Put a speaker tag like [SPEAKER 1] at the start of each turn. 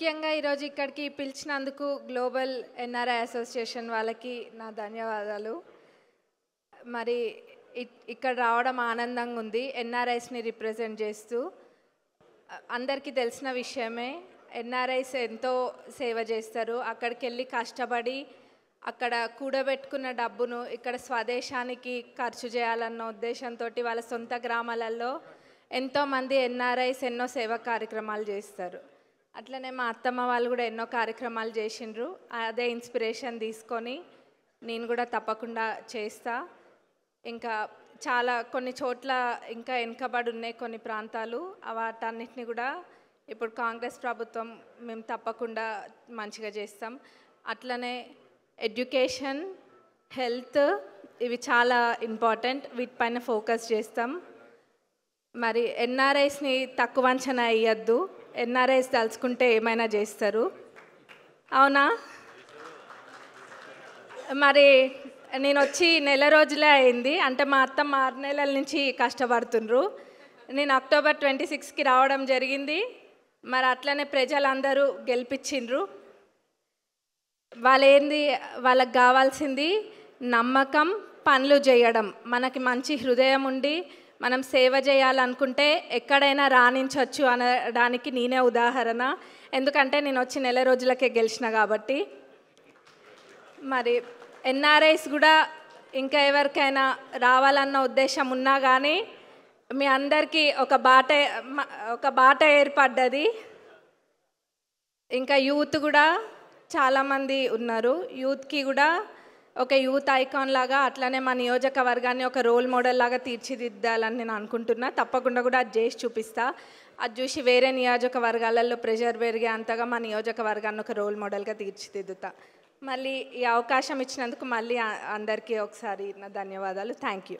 [SPEAKER 1] ముఖ్యంగా ఈరోజు ఇక్కడికి పిలిచినందుకు గ్లోబల్ ఎన్ఆర్ఐ అసోసియేషన్ వాళ్ళకి నా ధన్యవాదాలు. మరి ఇక్కడ రావడం ఆనందంగా ఉంది. ఎన్ఆర్ఐస్ని రిప్రజెంట్ చేస్తూ అందరికీ తెలిసిన విషయమే, ఎన్ఆర్ఐస్ ఎంతో సేవ చేస్తారు. అక్కడికి వెళ్ళి కష్టపడి అక్కడ కూడబెట్టుకున్న డబ్బును ఇక్కడ స్వదేశానికి ఖర్చు చేయాలన్న ఉద్దేశంతో వాళ్ళ సొంత గ్రామాలలో ఎంతోమంది ఎన్ఆర్ఐస్ ఎన్నో సేవా కార్యక్రమాలు చేస్తారు. అట్లనే మా అత్తమ్మ వాళ్ళు కూడా ఎన్నో కార్యక్రమాలు చేసిండ్రు. అదే ఇన్స్పిరేషన్ తీసుకొని నేను కూడా తప్పకుండా చేస్తా. ఇంకా చాలా కొన్ని చోట్ల ఇంకా వెనుకబడి ఉన్నాయి కొన్ని ప్రాంతాలు, వాటన్నిటిని కూడా ఇప్పుడు కాంగ్రెస్ ప్రభుత్వం మేము తప్పకుండా మంచిగా చేస్తాం. అట్లనే ఎడ్యుకేషన్, హెల్త్ ఇవి చాలా ఇంపార్టెంట్, వీటిపైన ఫోకస్ చేస్తాం. మరి ఎన్ఆర్ఐస్ని తక్కువ అంచనా వేయద్దు. ఎన్ఆర్ఐస్ తలుచుకుంటే ఏమైనా చేస్తారు, అవునా? మరి నేను వచ్చి నెల రోజులే అయింది, అంటే మా అత్తమ్మ 6 నెలల నుంచి కష్టపడుతుండ్రు. నేను అక్టోబర్ 26కి రావడం జరిగింది. మరి అట్లనే ప్రజలందరూ గెలిపించిండ్రు. వాళ్ళకి కావాల్సింది నమ్మకం, పనులు చేయడం. మనకి మంచి హృదయం ఉండి మనం సేవ చేయాలనుకుంటే ఎక్కడైనా రాణించవచ్చు అనడానికి నేనే ఉదాహరణ. ఎందుకంటే నేను వచ్చి నెల రోజులకే గెలిచిన కాబట్టి. మరి ఎన్ఆర్ఐస్ కూడా ఇంకా ఎవరికైనా రావాలన్న ఉద్దేశం ఉన్నా కానీ మీ అందరికీ ఒక బాట ఏర్పడ్డది. ఇంకా యూత్ కూడా చాలామంది ఉన్నారు. యూత్కి కూడా ఒక యూత్ ఐకాన్ లాగా అట్లనే మా నియోజకవర్గాన్ని ఒక రోల్ మోడల్ లాగా తీర్చిదిద్దాలని నేను అనుకుంటున్నా. తప్పకుండా కూడా అది చేసి చూపిస్తా. అది చూసి వేరే నియోజకవర్గాలలో ప్రెషర్ పెరిగే అంతగా మా నియోజకవర్గాన్ని ఒక రోల్ మోడల్గా తీర్చిదిద్దుతా. మళ్ళీ ఈ అవకాశం ఇచ్చినందుకు మళ్ళీ అందరికీ ఒకసారి నా ధన్యవాదాలు. Thank you.